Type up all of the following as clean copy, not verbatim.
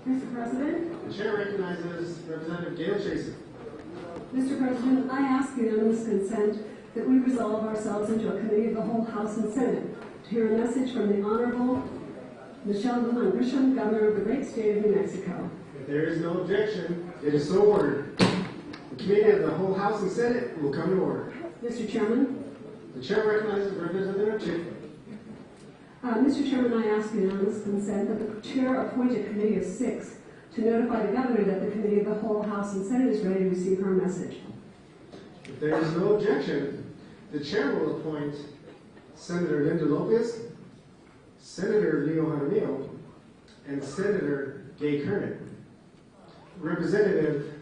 Mr. President? The chair recognizes Representative Gail Chaser. Mr. President, I ask unanimous consent that we resolve ourselves into a committee of the whole House and Senate to hear a message from the Honorable Lujan Grisham, Governor of the great state of New Mexico. If there is no objection, it is so ordered. The committee of the whole House and Senate will come to order. Mr. Chairman? The chair recognizes Representative Chip. Mr. Chairman, I ask unanimous consent that the chair appoint a committee of 6 to notify the governor that the committee of the whole House and Senate is ready to receive her message. If there is no objection, the chair will appoint Senator Linda Lopez, Senator Leo Jaramillo, and Senator Gay Kernan. Representative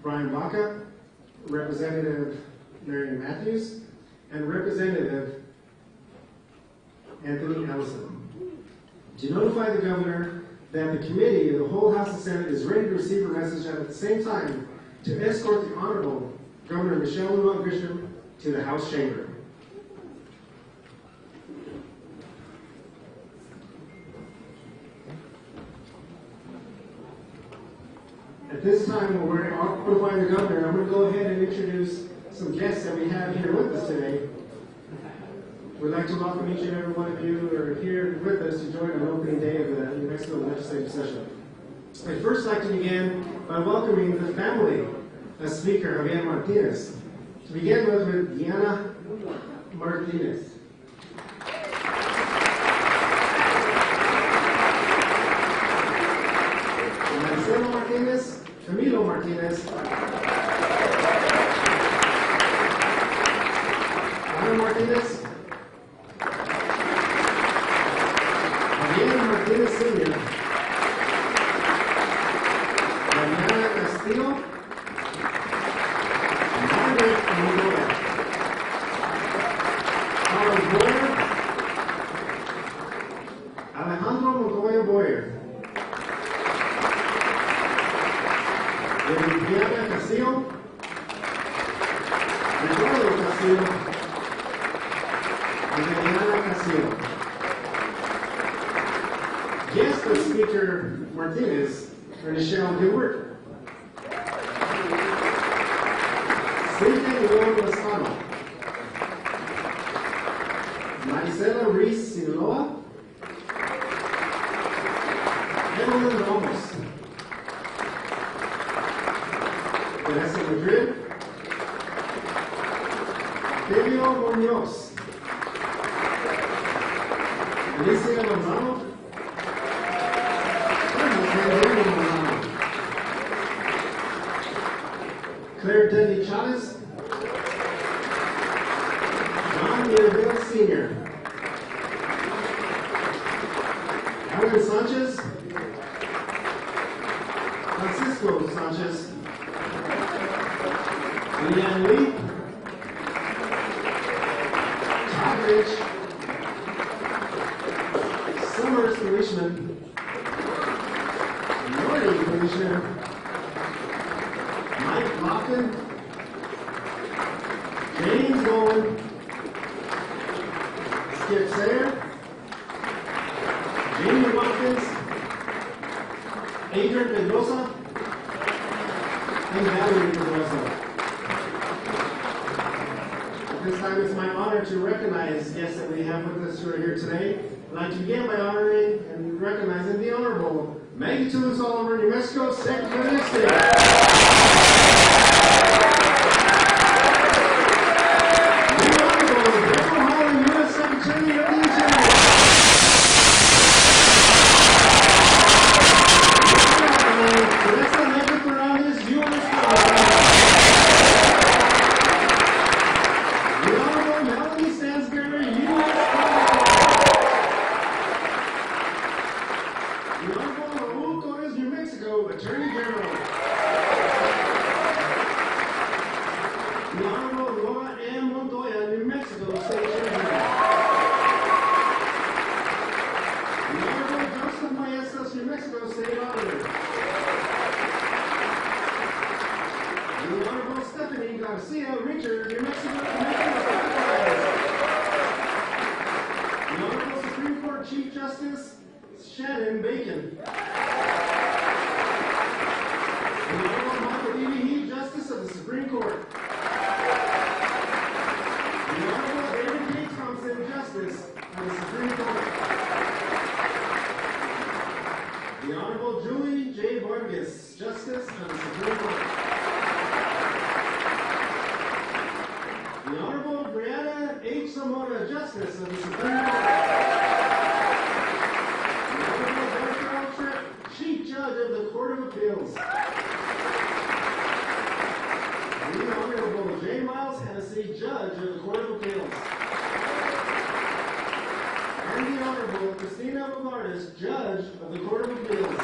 Brian Baca, Representative Marion Matthews, and Representative Anthony Ellison. To notify the governor that the committee of the whole House and Senate is ready to receive her message, and at the same time to escort the Honorable Governor Lujan Grisham to the House chamber. At this time, when we're notifying the governor, I'm going to go ahead and introduce some guests that we have here with us today. We'd like to welcome each and every one of you who are here with us to join our opening day of the New Mexico Legislative session. I'd first like to begin by welcoming the family of Speaker Javier Martinez. To begin with Diana Martinez. Marcelo Martinez, Camilo Martinez, Ana Martinez, Javier Martinez Sr., Daniela Castillo, Margaret Montoya, Carlos Boyer, Alejandro Montoya Boyer, Viviana Castillo, Ricardo Castillo, and Diana Castillo. Guest of Speaker Martinez, Michelle Gilbert. Cynthia Leon Lozano. Maricela Reese Sinaloa. Evelyn Ramos. Teresa Madrid. Octavio Munoz. Alicia Gonzalo. Claire Denny Chavez. John Mirabel Sr. Alan Sanchez. Francisco Sanchez. Leanne Lee. Todd Rich. Summers Felishman. Norty Commissioner. Mike Lofton. James Bowen. Skip Sayre. Jamie Watkins. Adrian Pedrosa. And Valerie Pedrosa. At this time, it's my honor to recognize guests that we have with us who are here today. I'd like to begin by honoring and recognizing the Honorable Maggie Tunes Oliver, New Mexico, Secretary of State. The Honorable Deborah Holland, U.S. Secretary of the Interior. The Honorable Teresa Neto Perales, U.S. Congressman. The Honorable Melanie Stansberry, U.S. The Honorable Raul Torres, New Mexico, Attorney General. The Honorable Laura M. Montoya, New Mexico, State Treasurer. The Honorable Joseph Maestas, New Mexico, State Auditor. The Honorable Stephanie Garcia Richard, New Mexico, The Honorable Supreme Court Chief Justice Shannon Bacon. The Honorable Michael E. Heath, Justice of the Supreme Court. The Honorable David K. Thompson, Justice of the Supreme Court. The Honorable Julie J. Vargas, Justice of the Supreme Court. The Honorable Brianna H. Zamora, Justice of the Supreme Court. The Honorable Bertrand Tripp, Chief Judge of the Court of Appeals. The Honorable J. Miles Hennessy, Judge of the Court of Appeals. And the Honorable Christina Bogardis, Judge of the Court of Appeals.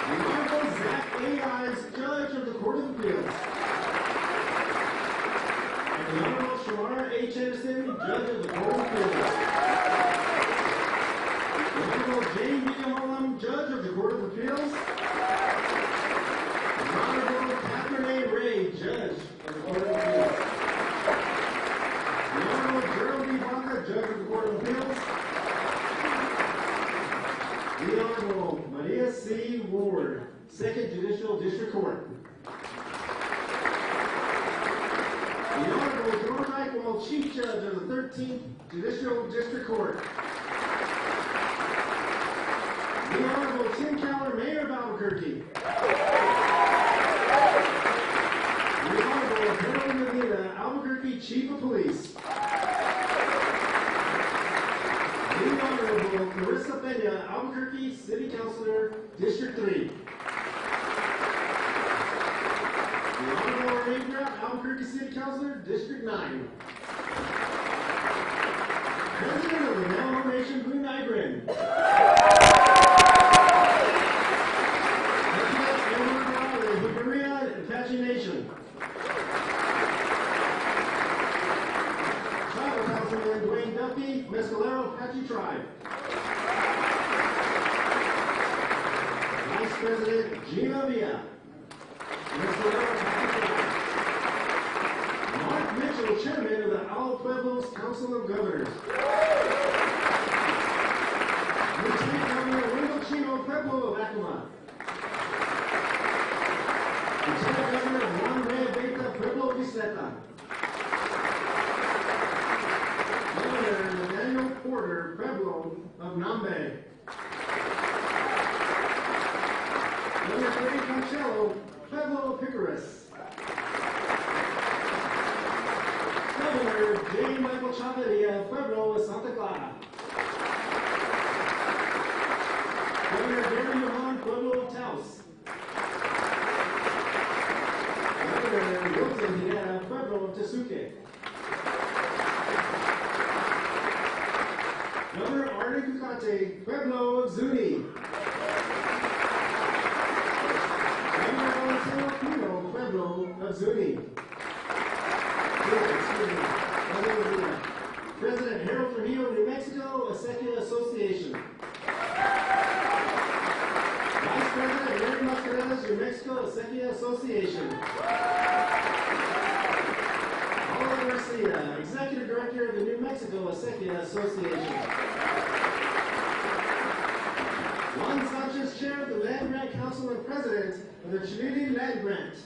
The Honorable Zach A. Ives, Judge of the Court of Appeals. And the Honorable Shamara H. Henderson, Judge of the Court of Appeals. The Honorable Jane B. Holland, Judge of the Court of Appeals. The Honorable Catherine A. Ray, Judge of the Court of Appeals. The Honorable Gerald B. Baca, Judge of the Court of Appeals. The Honorable Maria C. Ward, 2nd Judicial District Court. The Honorable George Eichwald, Chief Judge of the 13th Judicial District Court. The Honorable Tim Keller, Mayor of Albuquerque. The Honorable Harold Medina, Albuquerque Chief of Police. The Honorable Clarissa Pena, Albuquerque City Councilor, District 3. The Honorable Ray Graff, Albuquerque City Councilor, District 9. President of the Navajo Nation, Blue Nigrin. Apache Nation. Tribal Councilman Dwayne Duffy, Mescalero Apache Tribe. Vice President Gina Villa, Mescalero Apache Tribe. Council of Governors. Lieutenant Governor Wendell Chino Pueblo of Acoma. Lieutenant Governor Juan Reyes Beta Pueblo of Isleta. Governor Nathaniel Porter Pueblo of Nambe. Governor Freddy Concello Pueblo of Picaris. Governor J. Michael Chavarria Pueblo of Santa Clara. Governor Gary Johan Pueblo of Taos. Governor Wilson Higuera Pueblo of Tesuque. Governor Arne Ducate Pueblo of Zuni. Governor Valentino Pino Pueblo of Zuni. President Harold Trujillo, New Mexico, Acequia Association. Vice President Mary Mascarenas, New Mexico, Acequia Association. Paula Garcia, Executive Director of the New Mexico Acequia Association. Juan Sanchez, Chair of the Land Grant Council and President of the Community Land Grant.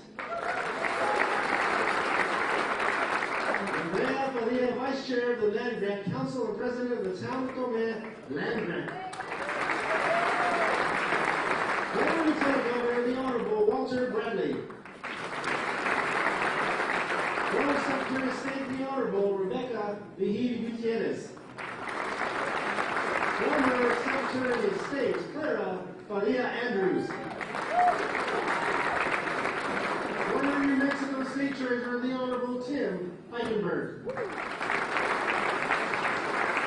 Andrea Padilla, Vice Chair of the Land Grant Council and President of the Town of Tomé Land Grant. Former Lieutenant Governor, the Honorable Walter Bradley. Former Secretary of State, the Honorable Rebecca Vihidi Gutierrez. Former Secretary of State, Clara Padilla Andrews. Former New Mexico State Treasurer, the Honorable Tim Eichenberg.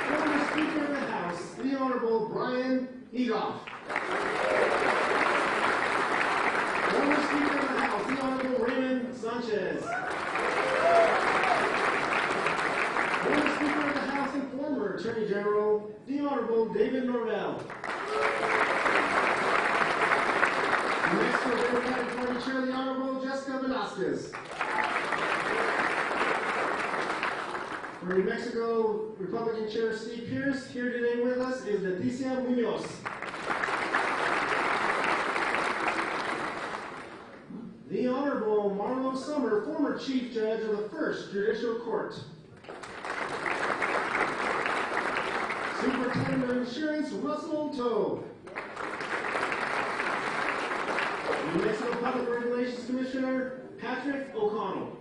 Former Speaker of the House, the Honorable Brian Egoff. Former Speaker of the House, the Honorable Raymond Sanchez. Former Speaker of the House and former Attorney General, the Honorable David Norvell. New Mexico Democratic Party Chair, the Honorable Jessica Velasquez. For New Mexico Republican Chair Steve Pierce, here today with us is Leticia Munoz. The Honorable Marlo Summer, former Chief Judge of the First Judicial Court. Superintendent of Insurance Russell Toe. New Mexico Public Regulations Commissioner Patrick O'Connell.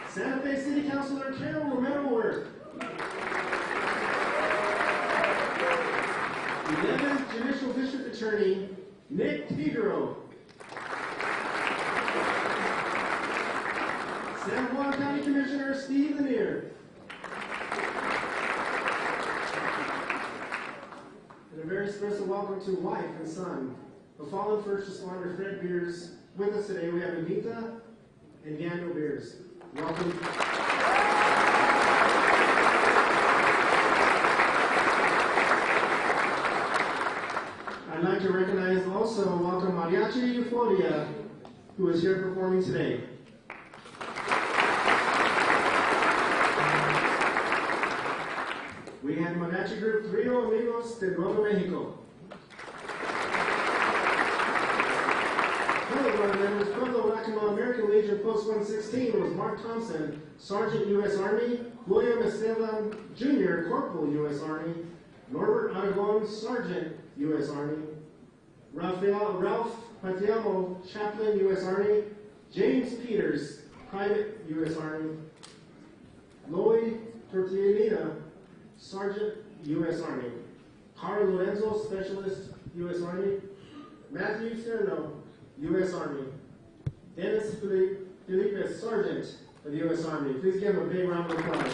Santa Fe City Councilor Carol Romero Worth. 11th Judicial District Attorney Nick Figueroa. San Juan County Commissioner Steve Lanier. And a very special welcome to wife and son of fallen first responder Fred Beers. With us today we have Anita and Daniel Beers. Welcome. I'd like to recognize also and welcome Mariachi Euphoria, who is here performing today. We had Mariachi Group Trio Amigos de Nuevo Mexico. Board members, Pueblo Yakima American Legion Post 116 was Mark Thompson, Sergeant U.S. Army, William Esteban Jr., Corporal U.S. Army, Norbert Aragon, Sergeant U.S. Army, Ralph Patiamo, Chaplain U.S. Army, James Peters, Private U.S. Army, Lloyd Tortillina, Sergeant U.S. Army, Carl Lorenzo, Specialist U.S. Army, Matthew Cerno, U.S. Army, Dennis Felipe, Sergeant of the U.S. Army. Please give him a big round of applause.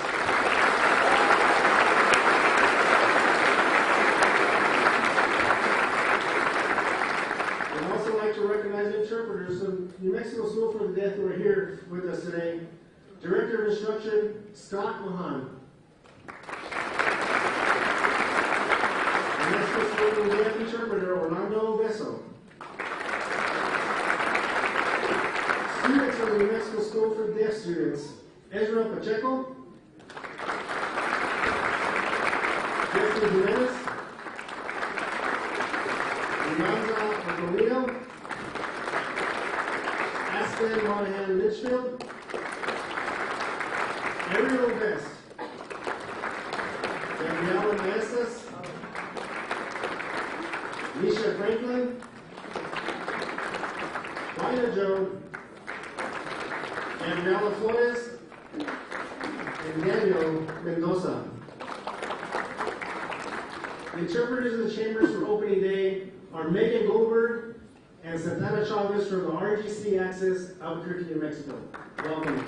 I'd also like to recognize interpreters from New Mexico School for the Deaf who are here with us today. Director of Instruction, Scott Mahan. New Mexico School for the Deaf interpreter, Orlando Beso. Students of the New Mexico School for Deaf Students, Ezra Pacheco, Jeffrey Jimenez, Yolanda Ocolino, Aspen Monahan Litchfield, Ariel Best, Gabriela Maestas, Nisha Franklin, Wina Joe, Gabriela Flores, and Daniel Mendoza. The interpreters in the chambers for opening day are Megan Goldberg and Santana Chavez from the RGC Access, Albuquerque, New Mexico. Welcome.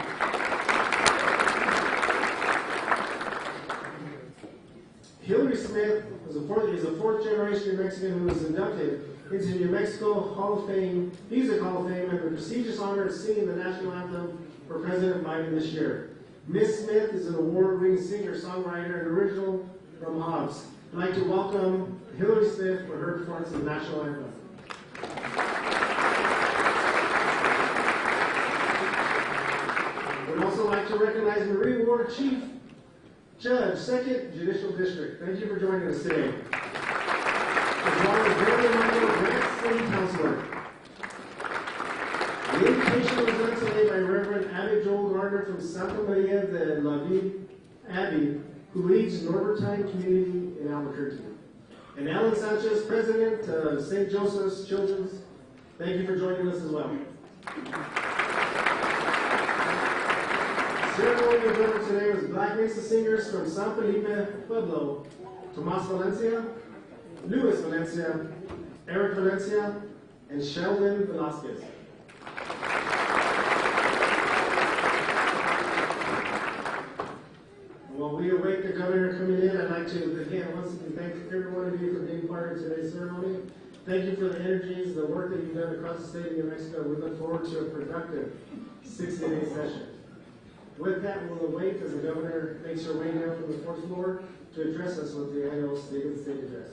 Hillary Smith is a fourth generation New Mexican who was inducted into the New Mexico Hall of Fame, Music Hall of Fame, and the prestigious honor of singing the national anthem for President Biden this year. Ms. Smith is an award-winning singer, songwriter, and original from Hobbs. I'd like to welcome Hillary Smith for her performance of the national anthem. We'd also like to recognize Marie Ward, Chief Judge, 2nd Judicial District. Thank you for joining us today. As well as Barry Michael, Grant City Councilor. The invitation was done today by Reverend Abby Joel Gardner from Santa Maria de la Vida Abbey, who leads Norbertine Community in Albuquerque. And Alan Sanchez, President of St. Joseph's Children's. Thank you for joining us as well. Ceremony observer today was Black Mesa singers from San Felipe Pueblo, Tomas Valencia, Luis Valencia, Eric Valencia, and Sheldon Velasquez. While we await the governor coming in, I'd like to again once again thank every one of you for being part of today's ceremony. Thank you for the energies, the work that you've done across the state of New Mexico. We look forward to a productive 60-day session. With that, we'll await as the governor makes her way down from the fourth floor to address us with the annual State of the State address.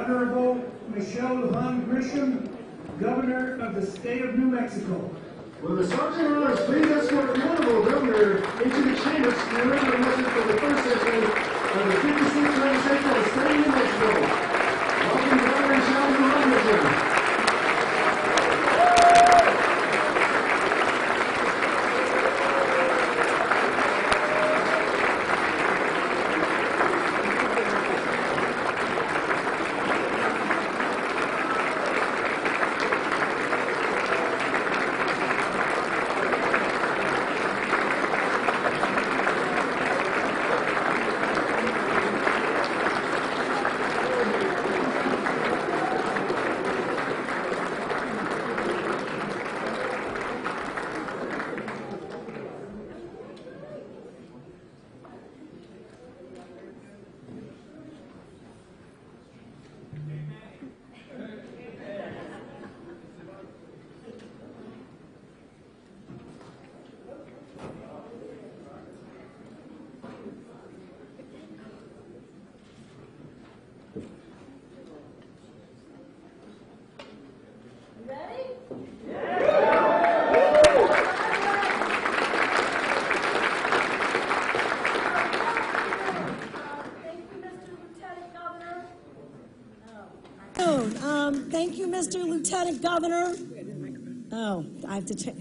Honorable Lujan Grisham, Governor of the State of New Mexico. Will the Sergeant at Arms please escort the Honorable Governor into the chamber to deliver the message for the first session of the 56th legislature of the State of New Mexico. Welcome, Governor Grisham. Thank you, Mr. Lieutenant Governor. Oh, I have to check.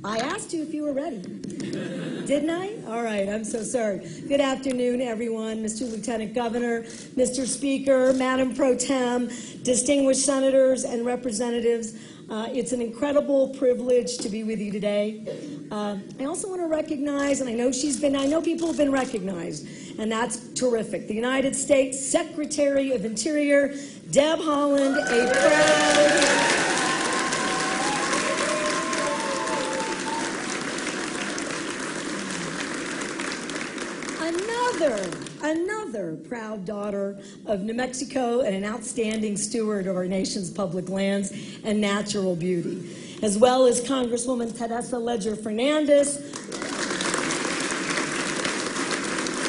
I asked you if you were ready. Didn't I? All right, I'm so sorry. Good afternoon, everyone. Mr. Lieutenant Governor, Mr. Speaker, Madam Pro Tem, distinguished senators and representatives. It's an incredible privilege to be with you today. I also want to recognize, and I know people have been recognized, and that's terrific. The United States Secretary of Interior, Deb Haaland, a another proud daughter of New Mexico and an outstanding steward of our nation's public lands and natural beauty, as well as Congresswoman Teresa Ledger Fernandez,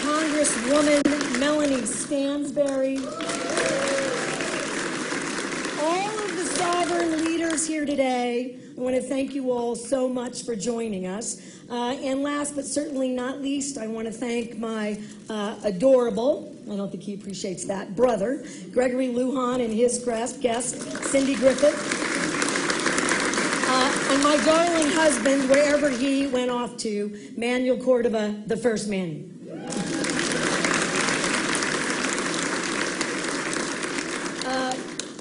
Congresswoman Melanie Stansberry, all of the sovereign leaders here today. I want to thank you all so much for joining us. And last but certainly not least, I want to thank my adorable, I don't think he appreciates that, brother, Gregory Lujan, and his guest, Cindy Griffith, and my darling husband, wherever he went off to, Manuel Cordova, the first man.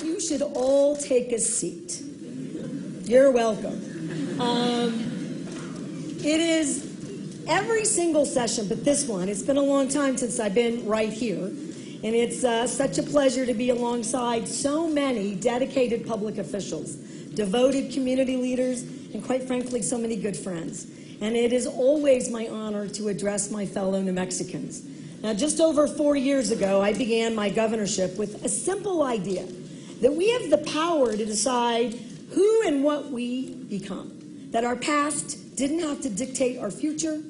You should all take a seat. You're welcome. It is every single session, but this one, it's been a long time since I've been right here, and it's such a pleasure to be alongside so many dedicated public officials, devoted community leaders, and quite frankly, so many good friends. And it is always my honor to address my fellow New Mexicans. Now, just over 4 years ago, I began my governorship with a simple idea that we have the power to decide who and what we become, that our past didn't have to dictate our future,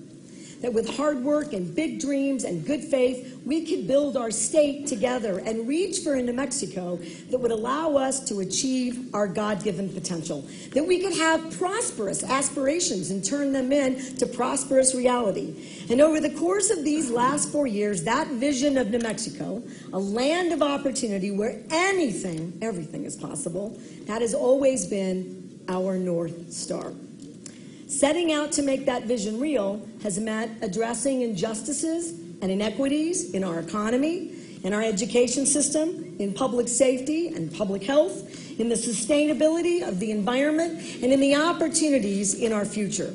that with hard work and big dreams and good faith, we could build our state together and reach for a New Mexico that would allow us to achieve our God-given potential, that we could have prosperous aspirations and turn them into prosperous reality. And over the course of these last 4 years, that vision of New Mexico, a land of opportunity where everything is possible, that has always been our North Star. Setting out to make that vision real has meant addressing injustices and inequities in our economy, in our education system, in public safety and public health, in the sustainability of the environment, and in the opportunities in our future.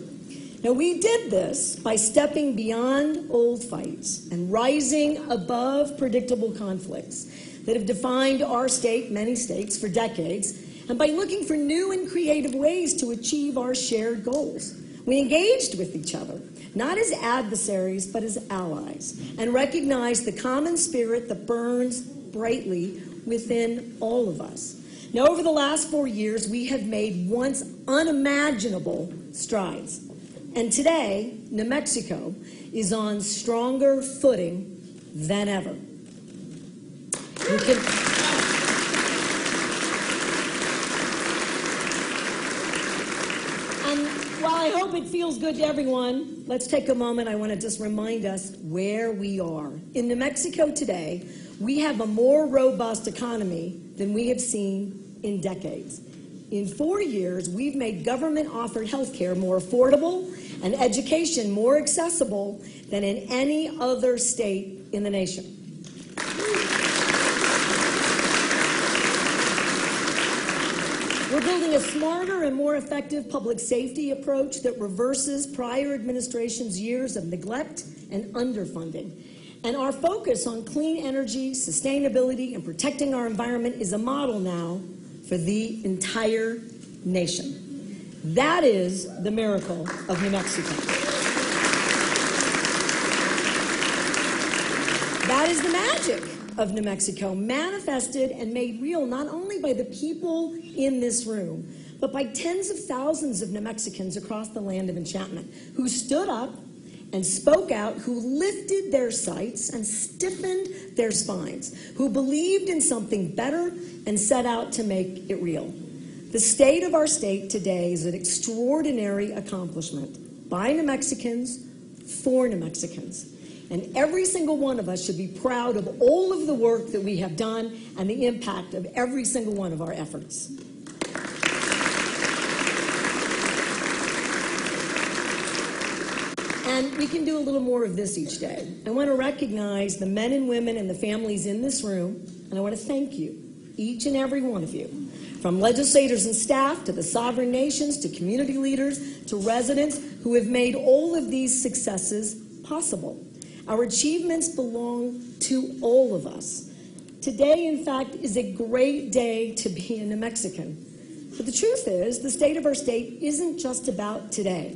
Now, we did this by stepping beyond old fights and rising above predictable conflicts that have defined our state, many states, for decades, and by looking for new and creative ways to achieve our shared goals. We engaged with each other, not as adversaries, but as allies, and recognized the common spirit that burns brightly within all of us. Now, over the last 4 years, we have made once unimaginable strides. And today, New Mexico is on stronger footing than ever. You can And while I hope it feels good to everyone, let's take a moment. I want to just remind us where we are. In New Mexico today, we have a more robust economy than we have seen in decades. In 4 years, we've made government-offered health care more affordable and education more accessible than in any other state in the nation. We're building a smarter and more effective public safety approach that reverses prior administration's years of neglect and underfunding. And our focus on clean energy, sustainability, and protecting our environment is a model now for the entire nation. That is the miracle of New Mexico. That is the magic of New Mexico, manifested and made real not only by the people in this room, but by tens of thousands of New Mexicans across the land of enchantment who stood up and spoke out, who lifted their sights and stiffened their spines, who believed in something better and set out to make it real. The state of our state today is an extraordinary accomplishment by New Mexicans, for New Mexicans. And every single one of us should be proud of all of the work that we have done and the impact of every single one of our efforts. And we can do a little more of this each day. I want to recognize the men and women and the families in this room, and I want to thank you, each and every one of you, from legislators and staff to the sovereign nations to community leaders to residents who have made all of these successes possible. Our achievements belong to all of us. Today, in fact, is a great day to be a New Mexican. But the truth is, the state of our state isn't just about today.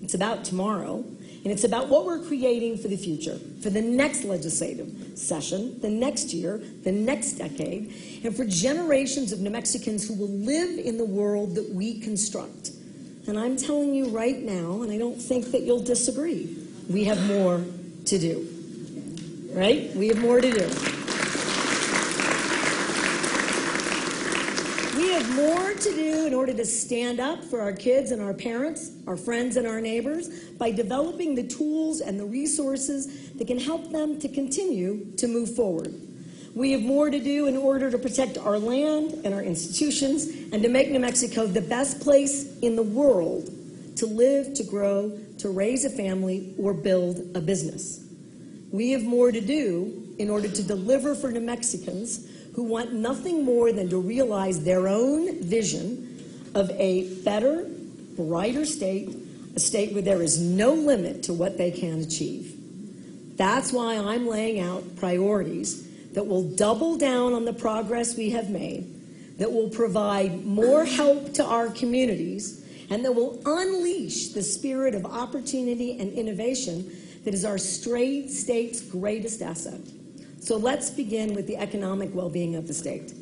It's about tomorrow, and it's about what we're creating for the future, for the next legislative session, the next year, the next decade, and for generations of New Mexicans who will live in the world that we construct. And I'm telling you right now, and I don't think that you'll disagree, we have more to do, right? We have more to do. We have more to do in order to stand up for our kids and our parents, our friends and our neighbors, by developing the tools and the resources that can help them to continue to move forward. We have more to do in order to protect our land and our institutions and to make New Mexico the best place in the world to live, to grow, to raise a family, or build a business. We have more to do in order to deliver for New Mexicans who want nothing more than to realize their own vision of a better, brighter state, a state where there is no limit to what they can achieve. That's why I'm laying out priorities that will double down on the progress we have made, that will provide more help to our communities, and that will unleash the spirit of opportunity and innovation that is our state's greatest asset. So let's begin with the economic well-being of the state.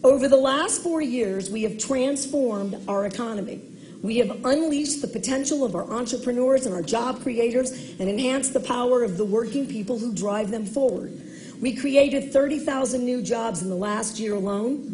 Over the last 4 years, we have transformed our economy. We have unleashed the potential of our entrepreneurs and our job creators and enhanced the power of the working people who drive them forward. We created 30,000 new jobs in the last year alone.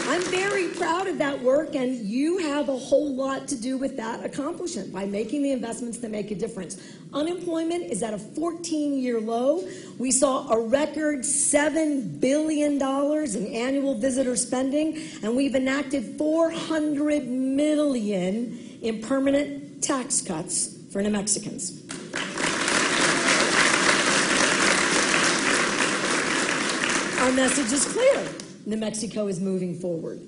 I'm very proud of that work, and you have a whole lot to do with that accomplishment by making the investments that make a difference. Unemployment is at a 14-year low. We saw a record $7 billion in annual visitor spending, and we've enacted $400 million in permanent tax cuts for New Mexicans. Our message is clear. New Mexico is moving forward.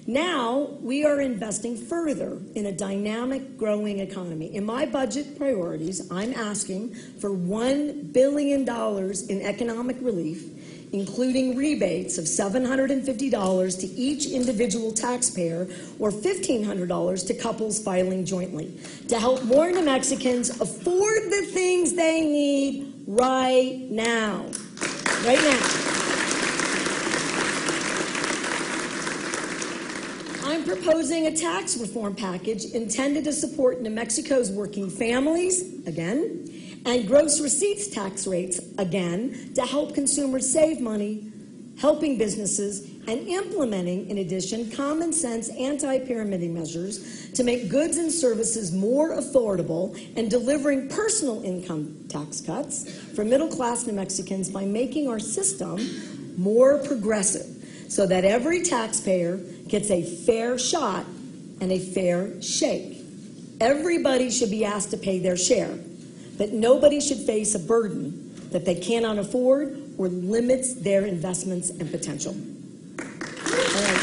Now, we are investing further in a dynamic, growing economy. In my budget priorities, I'm asking for $1 billion in economic relief, including rebates of $750 to each individual taxpayer or $1,500 to couples filing jointly, to help more New Mexicans afford the things they need right now. Right now. I'm proposing a tax reform package intended to support New Mexico's working families, again, and gross receipts tax rates, again, to help consumers save money, helping businesses, and implementing, in addition, common sense anti-pyramiding measures to make goods and services more affordable and delivering personal income tax cuts for middle-class New Mexicans by making our system more progressive so that every taxpayer gets a fair shot and a fair shake. Everybody should be asked to pay their share, but nobody should face a burden that they cannot afford or limits their investments and potential. All right.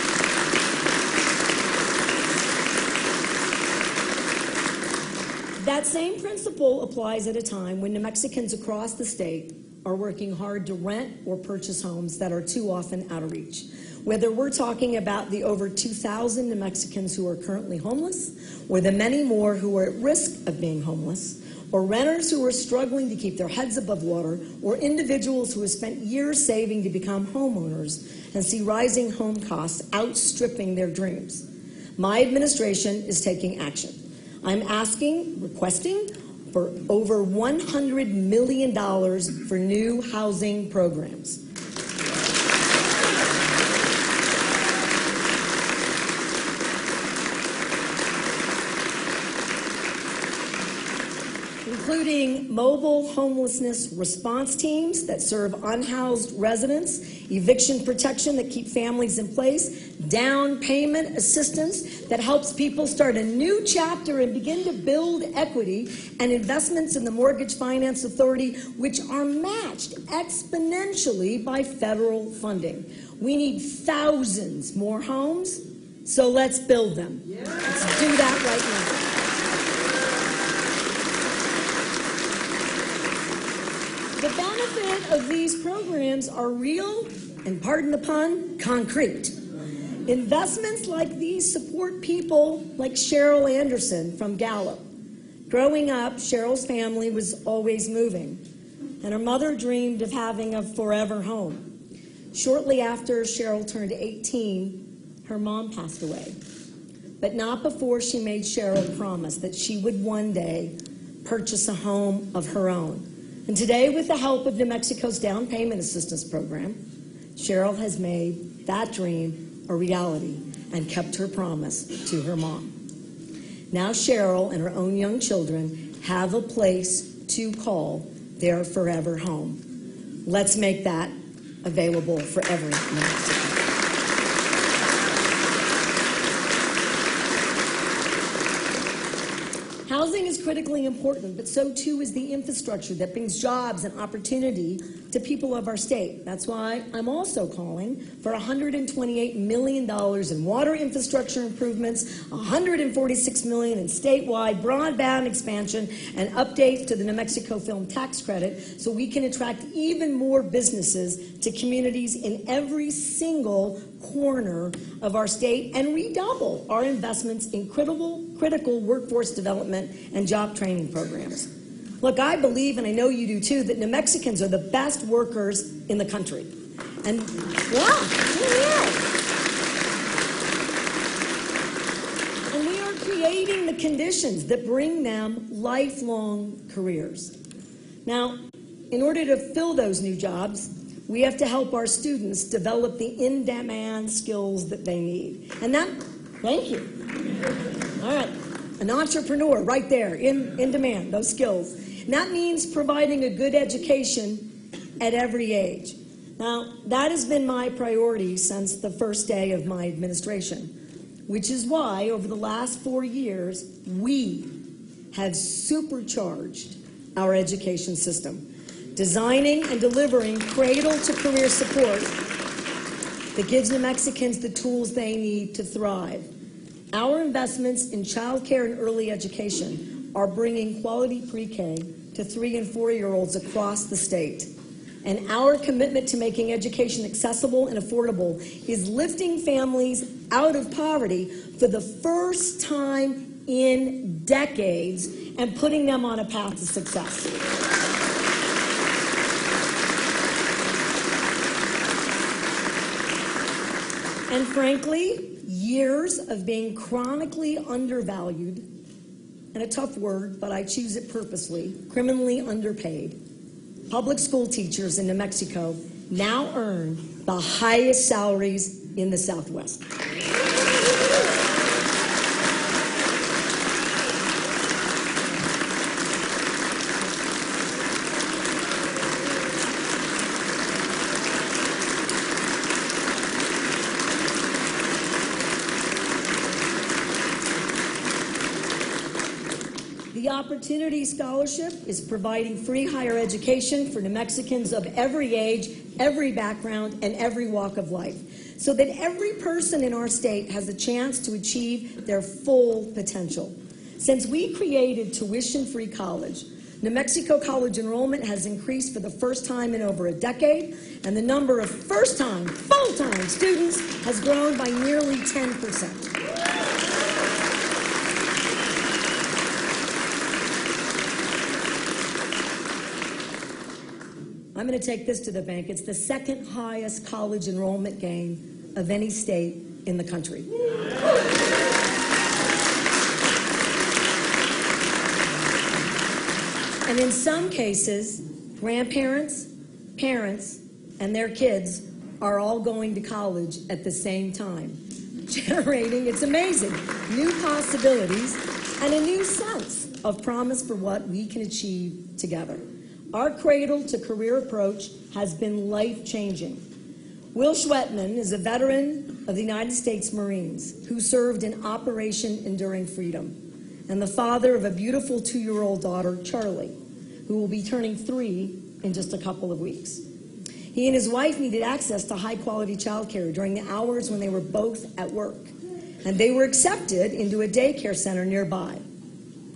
That same principle applies at a time when New Mexicans across the state are working hard to rent or purchase homes that are too often out of reach. Whether we're talking about the over 2,000 New Mexicans who are currently homeless, or the many more who are at risk of being homeless, or renters who are struggling to keep their heads above water, or individuals who have spent years saving to become homeowners and see rising home costs outstripping their dreams. My administration is taking action. I'm requesting for over $100 million for new housing programs. Including mobile homelessness response teams that serve unhoused residents, eviction protection that keep families in place, down payment assistance that helps people start a new chapter and begin to build equity, and investments in the Mortgage Finance Authority, which are matched exponentially by federal funding. We need thousands more homes, so let's build them. Yeah. Let's do that right now. The benefit of these programs are real and, pardon the pun, concrete. Investments like these support people like Cheryl Anderson from Gallup. Growing up, Cheryl's family was always moving, and her mother dreamed of having a forever home. Shortly after Cheryl turned 18, her mom passed away, but not before she made Cheryl promise that she would one day purchase a home of her own. And today, with the help of New Mexico's down payment assistance program, Cheryl has made that dream a reality and kept her promise to her mom. Now Cheryl and her own young children have a place to call their forever home. Let's make that available for every New Mexican. Housing is critically important, but so too is the infrastructure that brings jobs and opportunity to people of our state. That's why I'm also calling for $128 million in water infrastructure improvements, $146 million in statewide broadband expansion, and updates to the New Mexico Film Tax Credit so we can attract even more businesses to communities in every single corner of our state and redouble our investments in critical workforce development and job training programs. Look, I believe, and I know you do too, that New Mexicans are the best workers in the country. And, and we are creating the conditions that bring them lifelong careers. Now, in order to fill those new jobs, we have to help our students develop the in-demand skills that they need. And that, thank you. All right, an entrepreneur right there, in demand, those skills. And that means providing a good education at every age. Now, that has been my priority since the first day of my administration, which is why over the last 4 years, we have supercharged our education system, designing and delivering cradle-to-career support that gives New Mexicans the tools they need to thrive. Our investments in child care and early education are bringing quality pre-K to 3- and 4-year-olds across the state. And our commitment to making education accessible and affordable is lifting families out of poverty for the first time in decades and putting them on a path to success. And frankly, years of being chronically undervalued, and a tough word, but I choose it purposely, criminally underpaid, public school teachers in New Mexico now earn the highest salaries in the Southwest. The Opportunity Scholarship is providing free higher education for New Mexicans of every age, every background, and every walk of life, so that every person in our state has a chance to achieve their full potential. Since we created tuition-free college, New Mexico college enrollment has increased for the first time in over a decade, and the number of first-time, full-time students has grown by nearly 10%. I'm going to take this to the bank. It's the second highest college enrollment gain of any state in the country. And in some cases, grandparents, parents, and their kids are all going to college at the same time, generating, it's amazing, new possibilities and a new sense of promise for what we can achieve together. Our cradle-to-career approach has been life-changing. Will Schwetman is a veteran of the United States Marines who served in Operation Enduring Freedom, and the father of a beautiful 2-year-old daughter, Charlie, who will be turning 3 in just a couple of weeks. He and his wife needed access to high-quality childcare during the hours when they were both at work, and they were accepted into a daycare center nearby.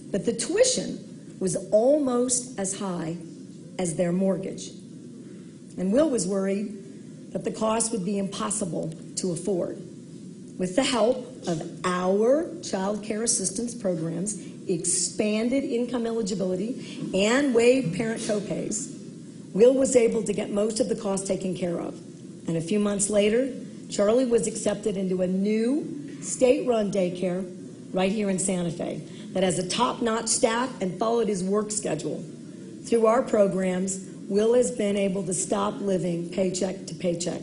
But the tuition was almost as high as their mortgage. And Will was worried that the cost would be impossible to afford. With the help of our child care assistance programs, expanded income eligibility, and waived parent co-pays, Will was able to get most of the cost taken care of. And a few months later, Charlie was accepted into a new state-run daycare right here in Santa Fe that has a top-notch staff and followed his work schedule. Through our programs, Will has been able to stop living paycheck to paycheck.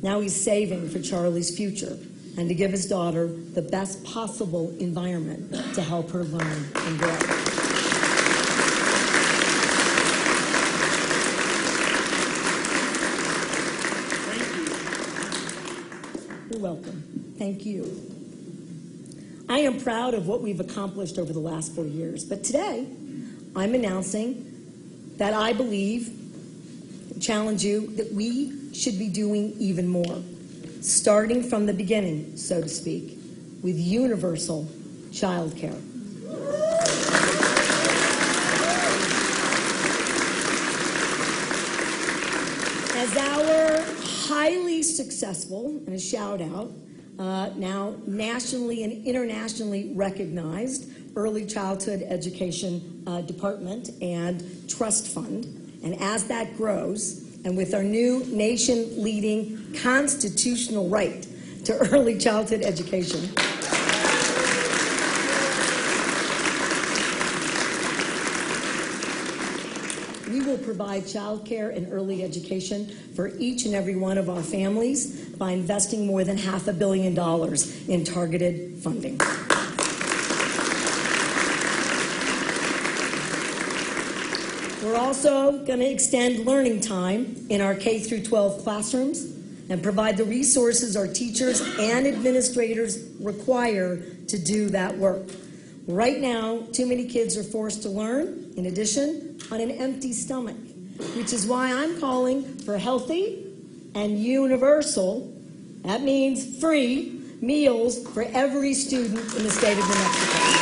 Now he's saving for Charlie's future and to give his daughter the best possible environment to help her learn and grow. You're welcome. Thank you. I am proud of what we've accomplished over the last 4 years, but today I'm announcing that I believe, challenge you, that we should be doing even more, starting from the beginning, so to speak, with universal child care. As our highly successful, and a shout out, now nationally and internationally recognized early childhood education department and trust fund, and as that grows, and with our new nation-leading constitutional right to early childhood education, we will provide child care and early education for each and every one of our families by investing more than $500 million in targeted funding. We're also going to extend learning time in our K through 12 classrooms and provide the resources our teachers and administrators require to do that work. Right now, too many kids are forced to learn, in addition, on an empty stomach, which is why I'm calling for healthy and universal, that means free, meals for every student in the state of New Mexico.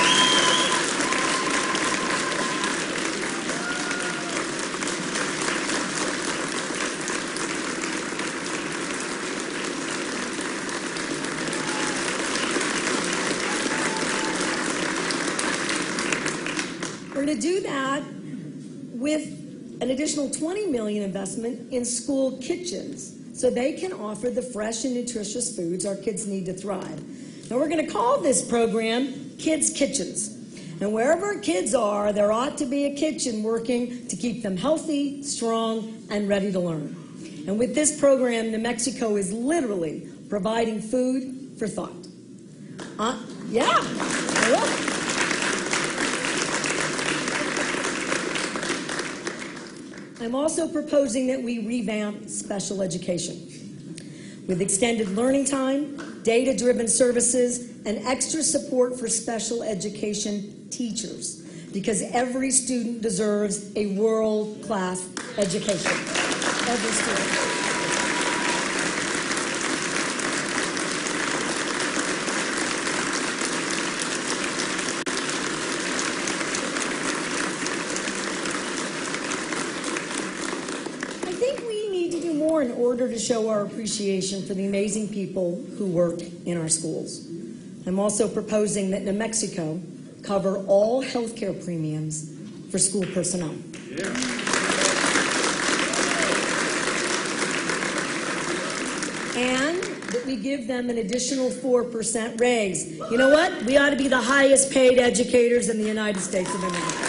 We're going to do that with an additional $20 million investment in school kitchens so they can offer the fresh and nutritious foods our kids need to thrive. Now we're going to call this program Kids Kitchens. And wherever kids are, there ought to be a kitchen working to keep them healthy, strong, and ready to learn. And with this program, New Mexico is literally providing food for thought. Yeah, I love it. I'm also proposing that we revamp special education with extended learning time, data-driven services, and extra support for special education teachers, because every student deserves a world-class education. Every student. In order to show our appreciation for the amazing people who work in our schools. I'm also proposing that New Mexico cover all health care premiums for school personnel. Yeah. And that we give them an additional 4% raise. You know what? We ought to be the highest paid educators in the United States of America.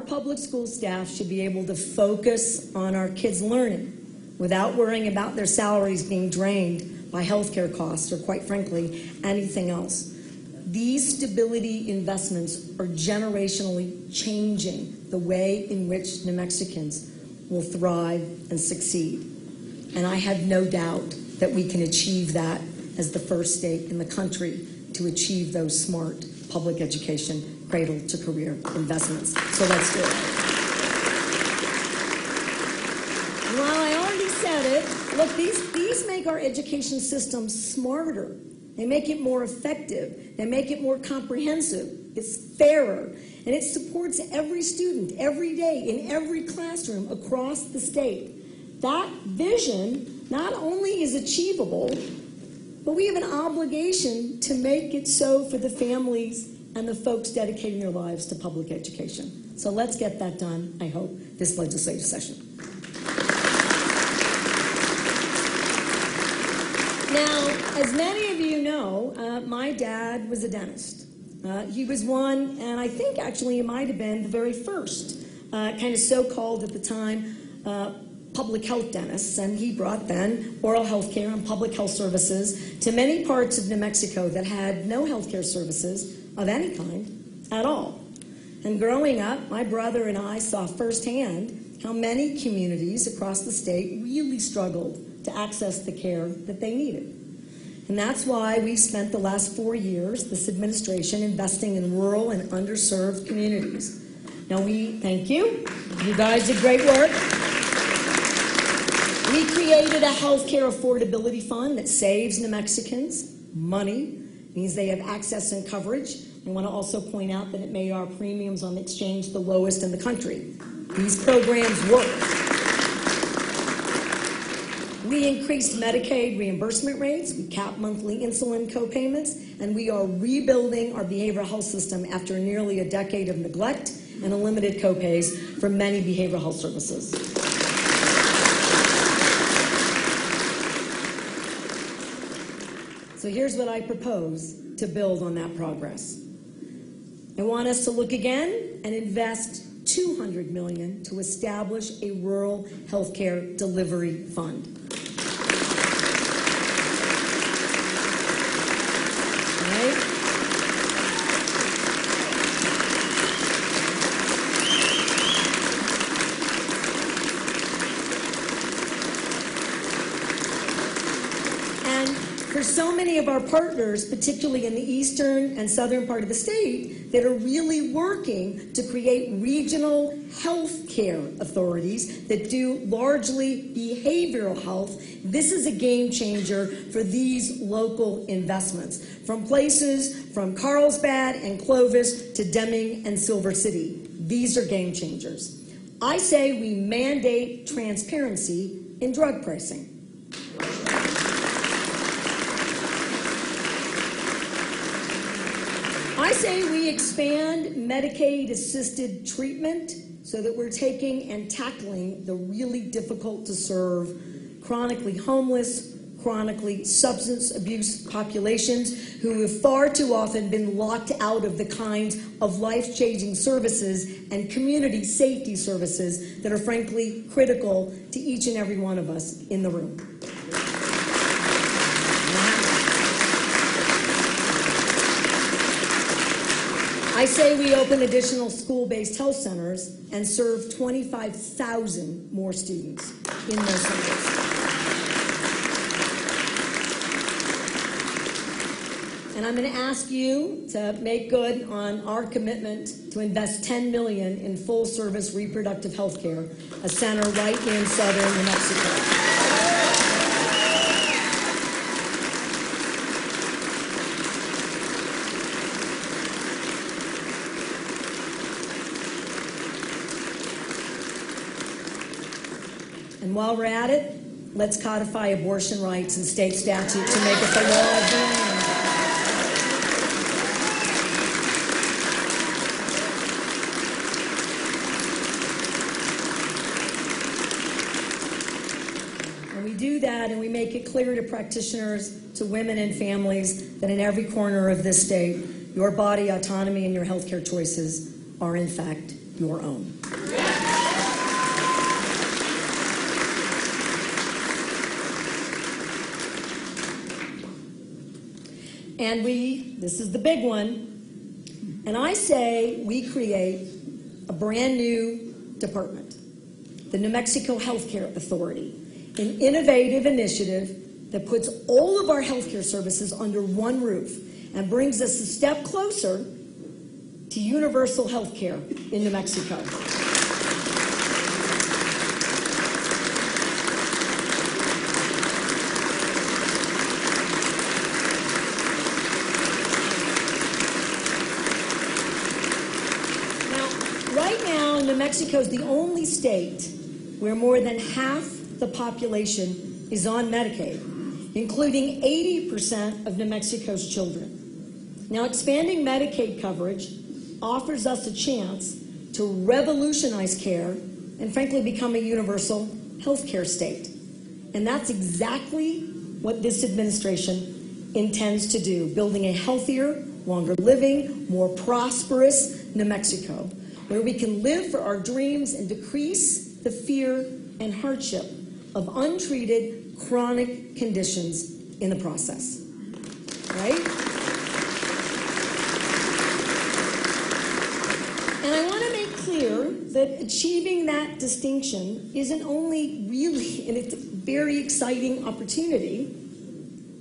Public school staff should be able to focus on our kids' learning without worrying about their salaries being drained by healthcare costs or, quite frankly, anything else. These stability investments are generationally changing the way in which New Mexicans will thrive and succeed. And I have no doubt that we can achieve that as the first state in the country to achieve those smart public education cradle to career investments. So let's do it. Well, I already said it. Look, these make our education system smarter. They make it more effective. They make it more comprehensive. It's fairer. And it supports every student, every day, in every classroom across the state. That vision not only is achievable, but we have an obligation to make it so for the families and the folks dedicating their lives to public education. So let's get that done, I hope, this legislative session. Now, as many of you know, my dad was a dentist. He was one, and I think actually it might have been the very first, kind of so-called at the time, public health dentists, and he brought then oral health care and public health services to many parts of New Mexico that had no health care services of any kind at all. And growing up, my brother and I saw firsthand how many communities across the state really struggled to access the care that they needed. And that's why we've spent the last 4 years, this administration, investing in rural and underserved communities. Now we thank you. You guys did great work. We created a health care affordability fund that saves New Mexicans money, means they have access and coverage. I want to also point out that it made our premiums on the exchange the lowest in the country. These programs work. We increased Medicaid reimbursement rates, we capped monthly insulin co-payments, and we are rebuilding our behavioral health system after nearly a decade of neglect and limited co-pays for many behavioral health services. So here's what I propose to build on that progress. I want us to look again and invest $200 million to establish a rural healthcare delivery fund. Right? For so many of our partners, particularly in the eastern and southern part of the state, that are really working to create regional health care authorities that do largely behavioral health, this is a game changer for these local investments. From places from Carlsbad and Clovis to Deming and Silver City, these are game changers. I say we mandate transparency in drug pricing. I say we expand Medicaid-assisted treatment so that we're taking and tackling the really difficult to serve chronically homeless, chronically substance abuse populations who have far too often been locked out of the kinds of life-changing services and community safety services that are frankly critical to each and every one of us in the room. I say we open additional school-based health centers and serve 25,000 more students in those centers. And I'm going to ask you to make good on our commitment to invest $10 million in full-service reproductive health care, a center right in southern New Mexico. And while we're at it, let's codify abortion rights in state statute to make it the law of the land. And we do that, and we make it clear to practitioners, to women and families, that in every corner of this state, your body autonomy and your healthcare choices are, in fact, your own. And this is the big one, and I say we create a brand new department, the New Mexico Healthcare Authority, an innovative initiative that puts all of our healthcare services under one roof and brings us a step closer to universal healthcare in New Mexico. New Mexico is the only state where more than half the population is on Medicaid, including 80% of New Mexico's children. Now, expanding Medicaid coverage offers us a chance to revolutionize care and, frankly, become a universal health care state. And that's exactly what this administration intends to do, building a healthier, longer living, more prosperous New Mexico, where we can live for our dreams and decrease the fear and hardship of untreated chronic conditions in the process, right? And I want to make clear that achieving that distinction isn't only really a very exciting opportunity,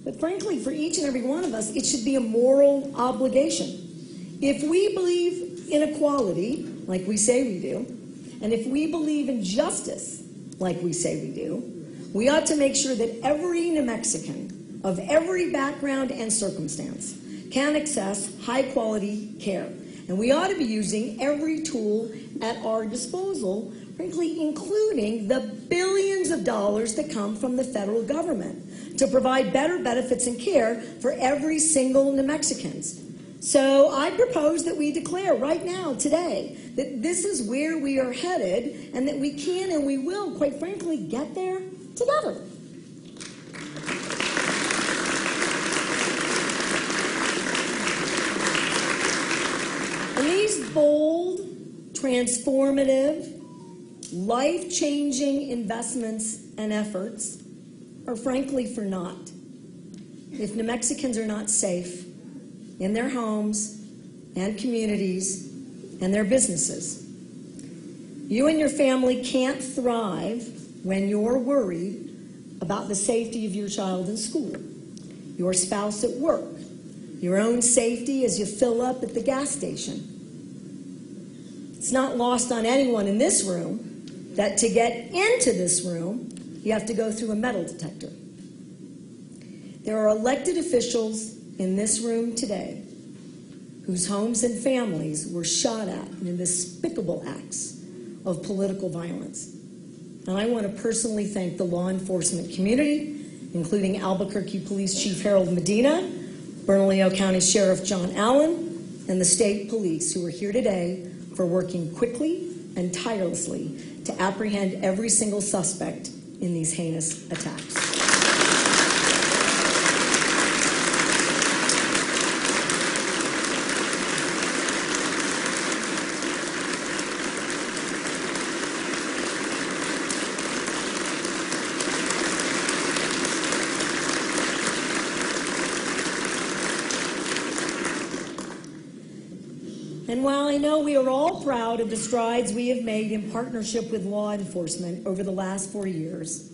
but frankly, for each and every one of us, it should be a moral obligation. If we believe in equality, like we say we do, and if we believe in justice, like we say we do, we ought to make sure that every New Mexican of every background and circumstance can access high-quality care. And we ought to be using every tool at our disposal, frankly, including the billions of dollars that come from the federal government to provide better benefits and care for every single New Mexicans. So I propose that we declare right now, today, that this is where we are headed and that we can and we will, quite frankly, get there together. And these bold, transformative, life-changing investments and efforts are frankly for naught if New Mexicans are not safe in their homes and communities and their businesses. You and your family can't thrive when you're worried about the safety of your child in school, your spouse at work, your own safety as you fill up at the gas station. It's not lost on anyone in this room that to get into this room, you have to go through a metal detector. There are elected officials in this room today whose homes and families were shot at in despicable acts of political violence. And I want to personally thank the law enforcement community, including Albuquerque Police Chief Harold Medina, Bernalillo County Sheriff John Allen, and the state police who are here today for working quickly and tirelessly to apprehend every single suspect in these heinous attacks. And while I know we are all proud of the strides we have made in partnership with law enforcement over the last 4 years,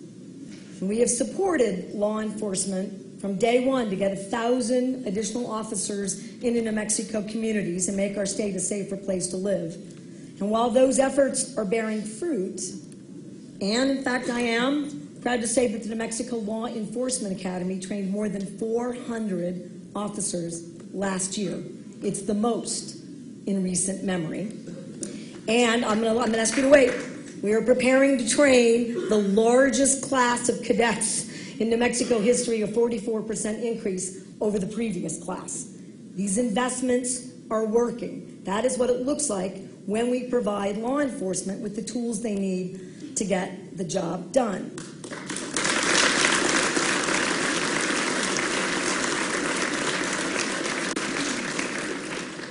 and we have supported law enforcement from day one to get 1,000 additional officers into New Mexico communities and make our state a safer place to live. And while those efforts are bearing fruit, and in fact I am proud to say that the New Mexico Law Enforcement Academy trained more than 400 officers last year. It's the most in recent memory. And I'm going to ask you to wait. We are preparing to train the largest class of cadets in New Mexico history, a 44% increase over the previous class. These investments are working. That is what it looks like when we provide law enforcement with the tools they need to get the job done.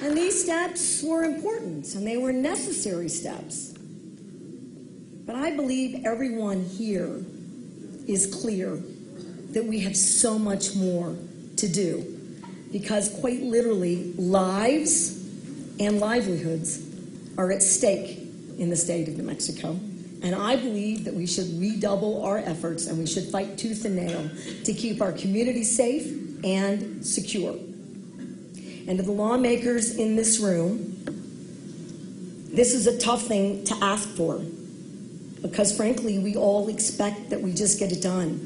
And these steps were important, and they were necessary steps. But I believe everyone here is clear that we have so much more to do, because quite literally, lives and livelihoods are at stake in the state of New Mexico. And I believe that we should redouble our efforts, and we should fight tooth and nail to keep our communities safe and secure. And to the lawmakers in this room, this is a tough thing to ask for, because frankly, we all expect that we just get it done.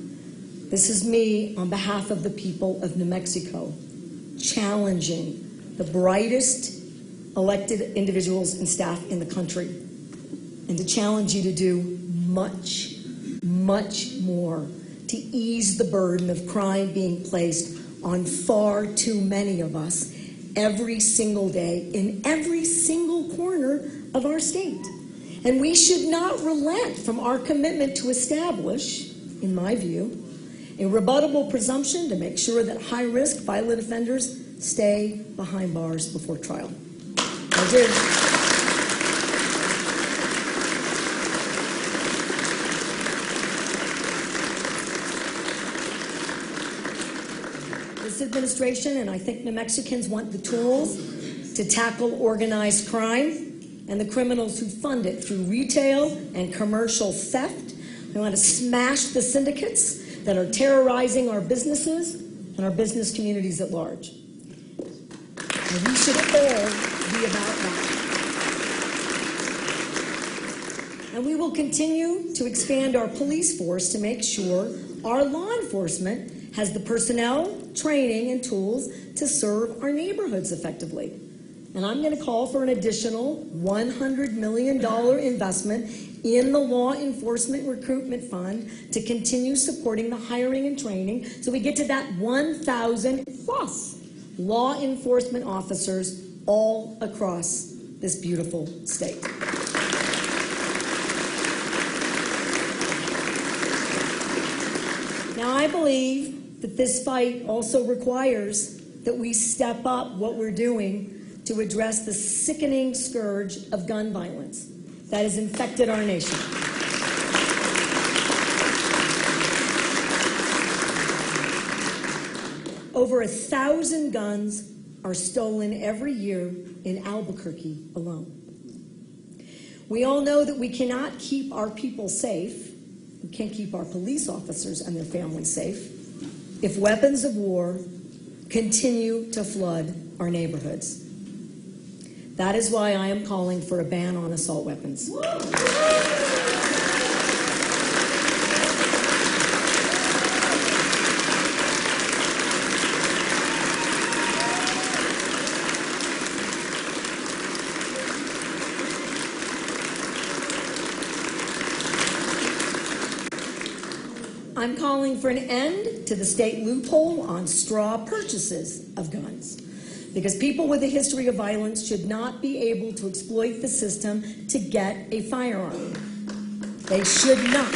This is me on behalf of the people of New Mexico, challenging the brightest elected individuals and staff in the country, and to challenge you to do much, much more to ease the burden of crime being placed on far too many of us every single day in every single corner of our state. And we should not relent from our commitment to establish, in my view, a rebuttable presumption to make sure that high-risk violent offenders stay behind bars before trial. I do. This administration, and I think New Mexicans, want the tools to tackle organized crime and the criminals who fund it through retail and commercial theft. We want to smash the syndicates that are terrorizing our businesses and our business communities at large. And we should all be about that. And we will continue to expand our police force to make sure our law enforcement has the personnel, training, and tools to serve our neighborhoods effectively. And I'm going to call for an additional $100 million investment in the Law Enforcement Recruitment Fund to continue supporting the hiring and training so we get to that 1,000 plus law enforcement officers all across this beautiful state. Now, I believe that this fight also requires that we step up what we're doing to address the sickening scourge of gun violence that has infected our nation. Over 1,000 guns are stolen every year in Albuquerque alone. We all know that we cannot keep our people safe, we can't keep our police officers and their families safe, if weapons of war continue to flood our neighborhoods. That is why I am calling for a ban on assault weapons. I'm calling for an end to the state loophole on straw purchases of guns, because people with a history of violence should not be able to exploit the system to get a firearm. They should not.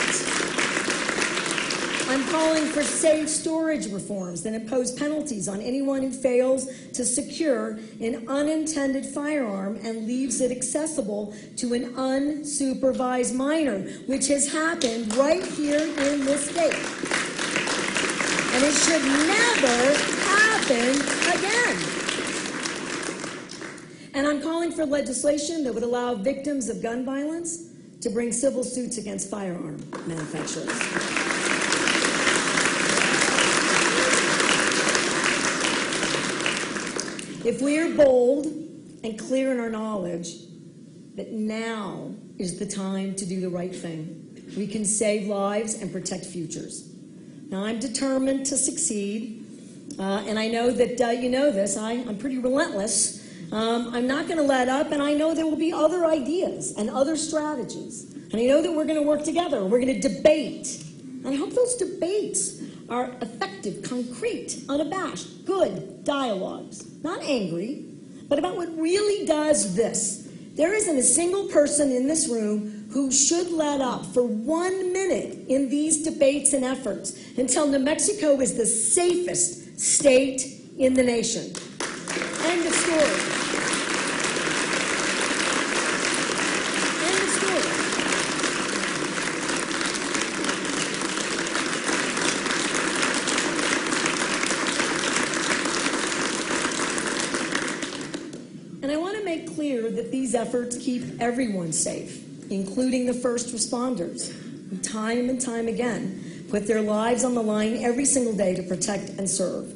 I'm calling for safe storage reforms that impose penalties on anyone who fails to secure an unintended firearm and leaves it accessible to an unsupervised minor, which has happened right here in this state. And it should never happen again. And I'm calling for legislation that would allow victims of gun violence to bring civil suits against firearm manufacturers. If we are bold and clear in our knowledge that now is the time to do the right thing, we can save lives and protect futures. Now, I'm determined to succeed, and I know that you know this. I'm pretty relentless. I'm not going to let up, and I know there will be other ideas and other strategies. And I know that we're going to work together. We're going to debate. And I hope those debates are effective, concrete, unabashed, good dialogues. Not angry, but about what really does this. There isn't a single person in this room who should let up for 1 minute in these debates and efforts until New Mexico is the safest state in the nation. End of story. That these efforts keep everyone safe, including the first responders, who time and time again put their lives on the line every single day to protect and serve.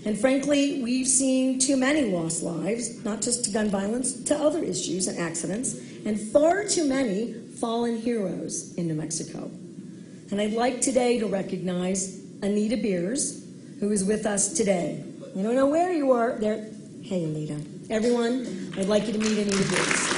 And frankly, we've seen too many lost lives, not just to gun violence, to other issues and accidents, and far too many fallen heroes in New Mexico. And I'd like today to recognize Anita Beers, who is with us today. I don't know where you are. There. Hey, Anita. Everyone, I'd like you to meet Anita Beers.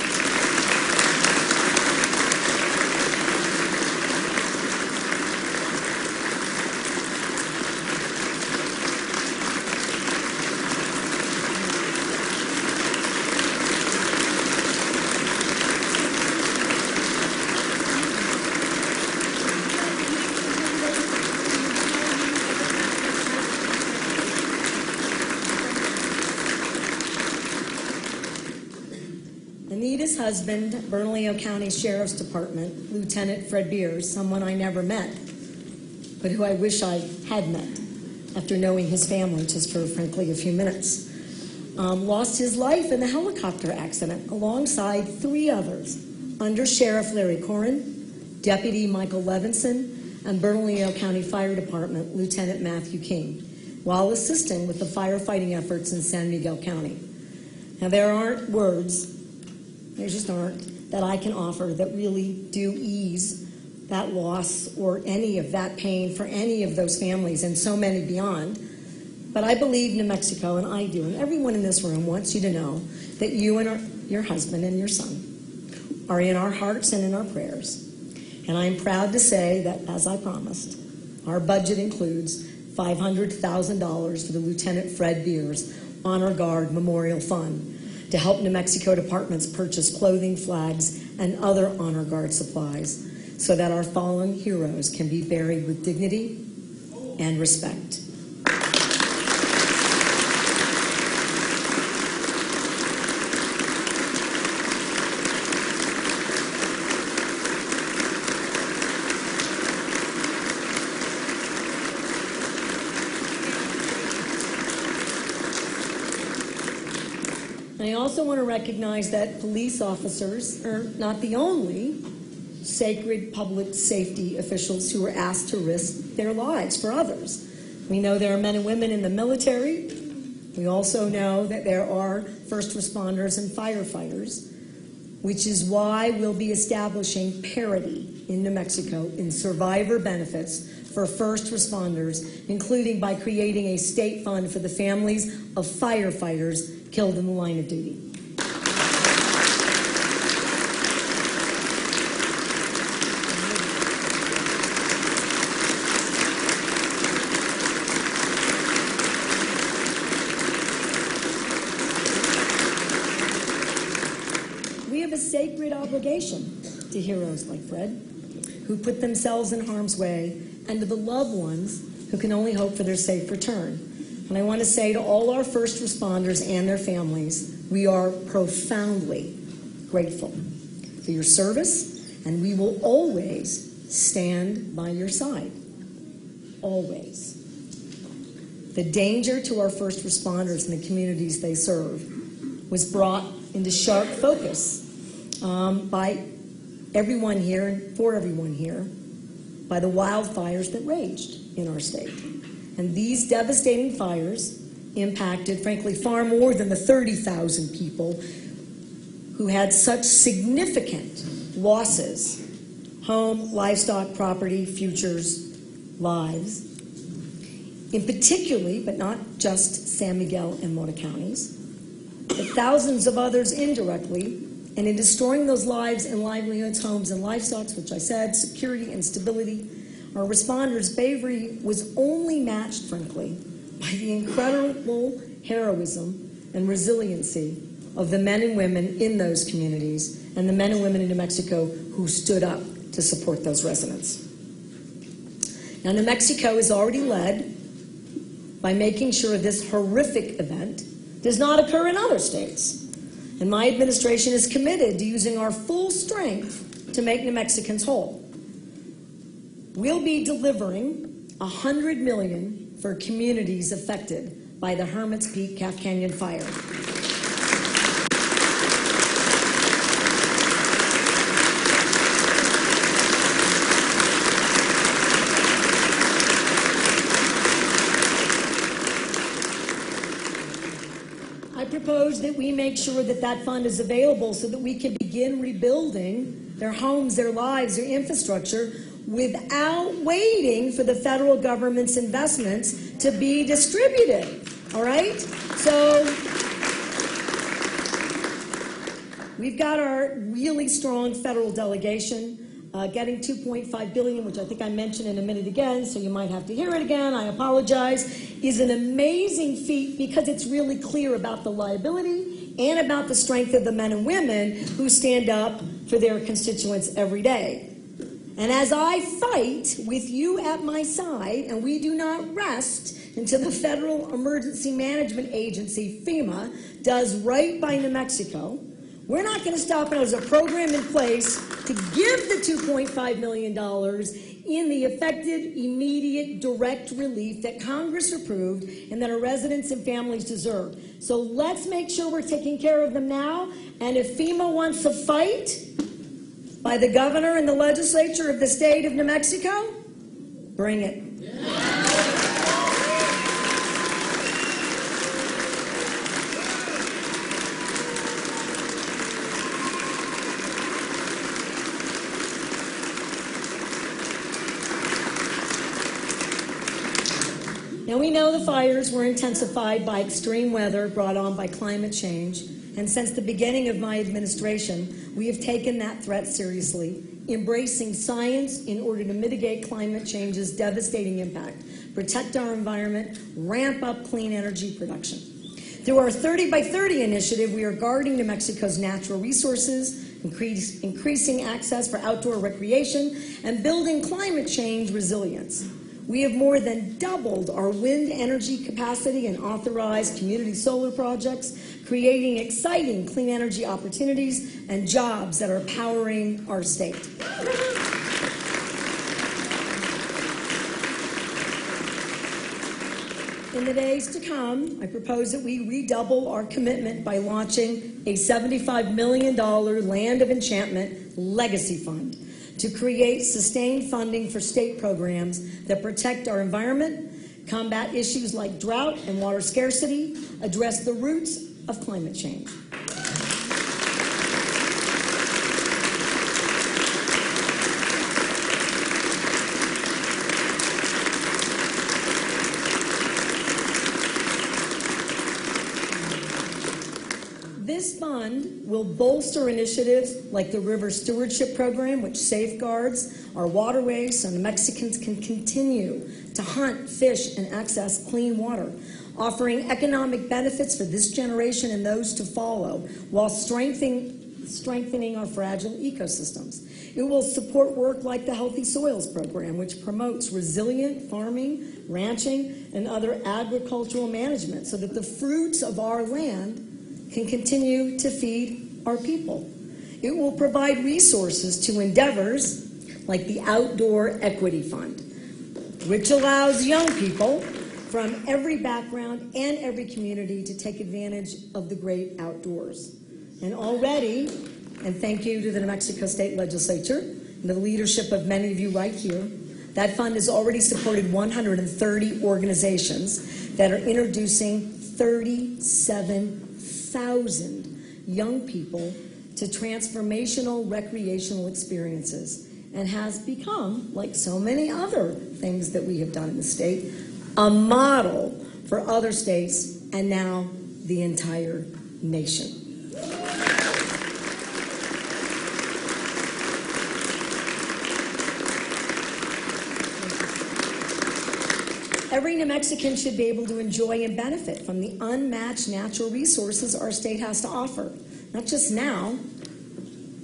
Anita's husband, Bernalillo County Sheriff's Department, Lieutenant Fred Beers, someone I never met, but who I wish I had met after knowing his family just for, frankly, a few minutes, lost his life in a helicopter accident alongside 3 others, Under Sheriff Larry Corrin, Deputy Michael Levinson, and Bernalillo County Fire Department Lieutenant Matthew King, while assisting with the firefighting efforts in San Miguel County. Now, there aren't words, there just aren't, that I can offer that really do ease that loss or any of that pain for any of those families and so many beyond. But I believe New Mexico, and I do, and everyone in this room wants you to know that you and your husband and your son are in our hearts and in our prayers. And I'm proud to say that, as I promised, our budget includes $500,000 for the Lieutenant Fred Beers Honor Guard Memorial Fund to help New Mexico departments purchase clothing, flags, and other Honor Guard supplies so that our fallen heroes can be buried with dignity and respect. I also want to recognize that police officers are not the only sacred public safety officials who are asked to risk their lives for others. We know there are men and women in the military. We also know that there are first responders and firefighters, which is why we'll be establishing parity in New Mexico in survivor benefits for first responders, including by creating a state fund for the families of firefighters killed in the line of duty. We have a sacred obligation to heroes like Fred, who put themselves in harm's way, and to the loved ones who can only hope for their safe return. And I want to say to all our first responders and their families, we are profoundly grateful for your service, and we will always stand by your side. Always. The danger to our first responders and the communities they serve was brought into sharp focus by everyone here and for everyone here by the wildfires that raged in our state. And these devastating fires impacted, frankly, far more than the 30,000 people who had such significant losses: home, livestock, property, futures, lives, in particularly, but not just San Miguel and Mona counties, but thousands of others indirectly, and in destroying those lives and livelihoods, homes and livestock, which I said, security and stability, our responders' bravery was only matched, frankly, by the incredible heroism and resiliency of the men and women in those communities and the men and women in New Mexico who stood up to support those residents. Now, New Mexico is already led by making sure this horrific event does not occur in other states. And my administration is committed to using our full strength to make New Mexicans whole. We'll be delivering $100 million for communities affected by the Hermit's Peak Calf Canyon fire. I propose that we make sure that that fund is available so that we can begin rebuilding their homes, their lives, their infrastructure without waiting for the federal government's investments to be distributed. All right? So we've got our really strong federal delegation getting $2.5 billion, which I think I mentioned in a minute again, so you might have to hear it again. I apologize. Is an amazing feat because it's really clear about the liability and about the strength of the men and women who stand up for their constituents every day. And as I fight with you at my side, and we do not rest until the Federal Emergency Management Agency, FEMA, does right by New Mexico, we're not going to stop. And there's a program in place to give the $2.5 million in the affected, immediate, direct relief that Congress approved and that our residents and families deserve. So let's make sure we're taking care of them now. And if FEMA wants a fight by the governor and the legislature of the state of New Mexico, bring it. Now, we know the fires were intensified by extreme weather brought on by climate change, and since the beginning of my administration, we have taken that threat seriously, embracing science in order to mitigate climate change's devastating impact, protect our environment, ramp up clean energy production. Through our 30 by 30 initiative, we are guarding New Mexico's natural resources, increasing access for outdoor recreation, and building climate change resilience. We have more than doubled our wind energy capacity and authorized community solar projects, creating exciting clean energy opportunities and jobs that are powering our state. In the days to come, I propose that we redouble our commitment by launching a $75 million Land of Enchantment Legacy Fund to create sustained funding for state programs that protect our environment, combat issues like drought and water scarcity, address the roots of climate change. This fund will bolster initiatives like the River Stewardship Program, which safeguards our waterways so New Mexicans can continue to hunt, fish, and access clean water, offering economic benefits for this generation and those to follow, while strengthening our fragile ecosystems. It will support work like the Healthy Soils Program, which promotes resilient farming, ranching, and other agricultural management so that the fruits of our land can continue to feed our people. It will provide resources to endeavors like the Outdoor Equity Fund, which allows young people from every background and every community to take advantage of the great outdoors. And already, and thank you to the New Mexico State Legislature and the leadership of many of you right here, that fund has already supported 130 organizations that are introducing 37,000 young people to transformational recreational experiences, and has become, like so many other things that we have done in the state, a model for other states and now the entire nation. Every New Mexican should be able to enjoy and benefit from the unmatched natural resources our state has to offer, not just now,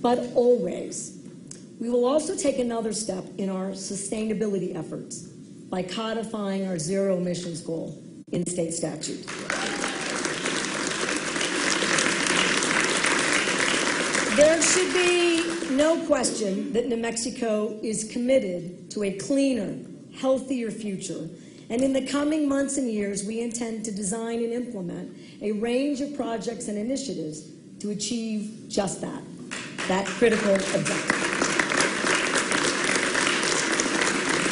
but always. We will also take another step in our sustainability efforts by codifying our zero emissions goal in state statute. There should be no question that New Mexico is committed to a cleaner, healthier future. And in the coming months and years, we intend to design and implement a range of projects and initiatives to achieve just that critical objective.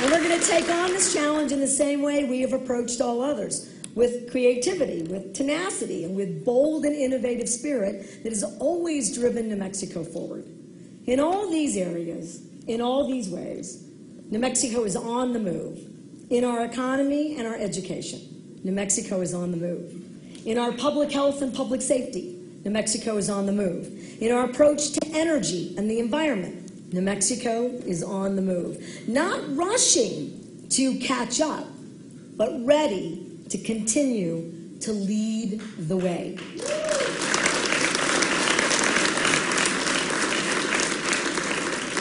And we're going to take on this challenge in the same way we have approached all others, with creativity, with tenacity, and with bold and innovative spirit that has always driven New Mexico forward. In all these areas, in all these ways, New Mexico is on the move. In our economy and our education, New Mexico is on the move. In our public health and public safety, New Mexico is on the move. In our approach to energy and the environment, New Mexico is on the move. Not rushing to catch up, but ready to continue to lead the way.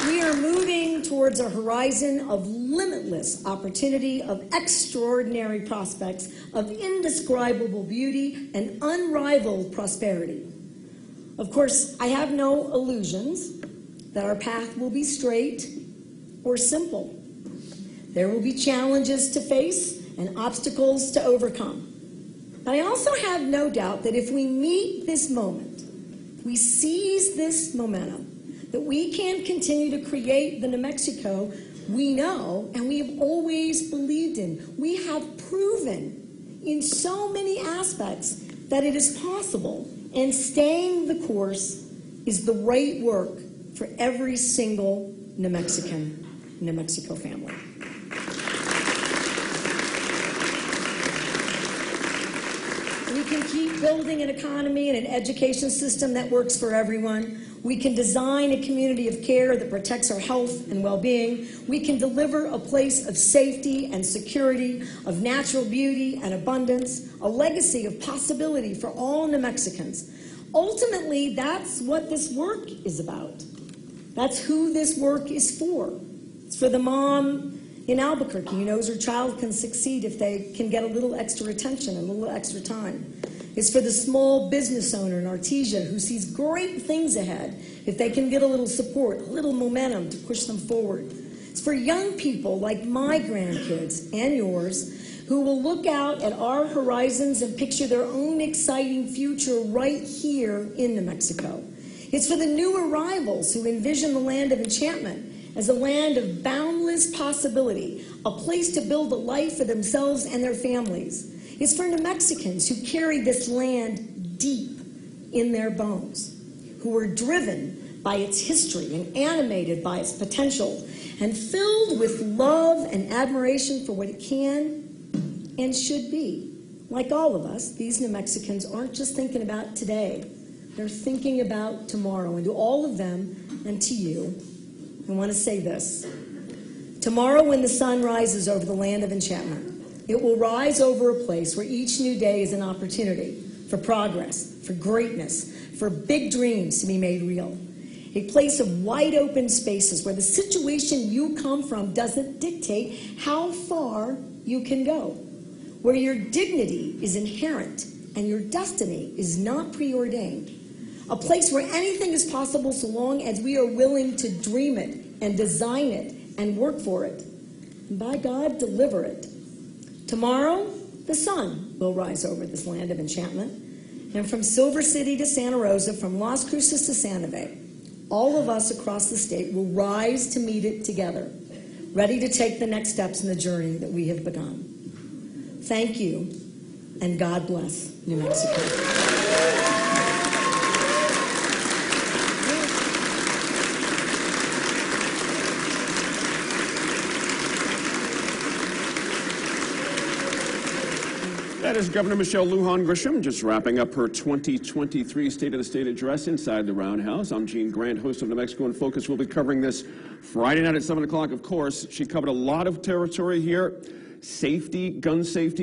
We are moving towards a horizon of limitless opportunity, of extraordinary prospects, of indescribable beauty and unrivaled prosperity. Of course, I have no illusions that our path will be straight or simple. There will be challenges to face and obstacles to overcome. But I also have no doubt that if we meet this moment, we seize this momentum, that we can continue to create the New Mexico we know and we have always believed in. We have proven in so many aspects that it is possible, and staying the course is the right work for every single New Mexican, New Mexico family. We can keep building an economy and an education system that works for everyone. We can design a community of care that protects our health and well-being. We can deliver a place of safety and security, of natural beauty and abundance, a legacy of possibility for all New Mexicans. Ultimately, that's what this work is about. That's who this work is for. It's for the mom in Albuquerque who knows her child can succeed if they can get a little extra attention and a little extra time. It's for the small business owner in Artesia who sees great things ahead if they can get a little support, a little momentum to push them forward. It's for young people like my grandkids and yours who will look out at our horizons and picture their own exciting future right here in New Mexico. It's for the new arrivals who envision the land of enchantment as a land of boundless possibility, a place to build a life for themselves and their families. It's for New Mexicans who carry this land deep in their bones, who are driven by its history and animated by its potential, and filled with love and admiration for what it can and should be. Like all of us, these New Mexicans aren't just thinking about today, they're thinking about tomorrow. And to all of them and to you, I want to say this. Tomorrow when the sun rises over the land of enchantment, it will rise over a place where each new day is an opportunity for progress, for greatness, for big dreams to be made real. A place of wide open spaces where the situation you come from doesn't dictate how far you can go, where your dignity is inherent and your destiny is not preordained. A place where anything is possible so long as we are willing to dream it and design it and work for it. And by God, deliver it. Tomorrow, the sun will rise over this land of enchantment. And from Silver City to Santa Rosa, from Las Cruces to Santa Fe, all of us across the state will rise to meet it together, ready to take the next steps in the journey that we have begun. Thank you, and God bless New Mexico. That is Governor Michelle Lujan Grisham, just wrapping up her 2023 State of the State address inside the Roundhouse. I'm Gene Grant, host of New Mexico in Focus. We'll be covering this Friday night at 7 o'clock, of course. She covered a lot of territory here. Safety, gun safety.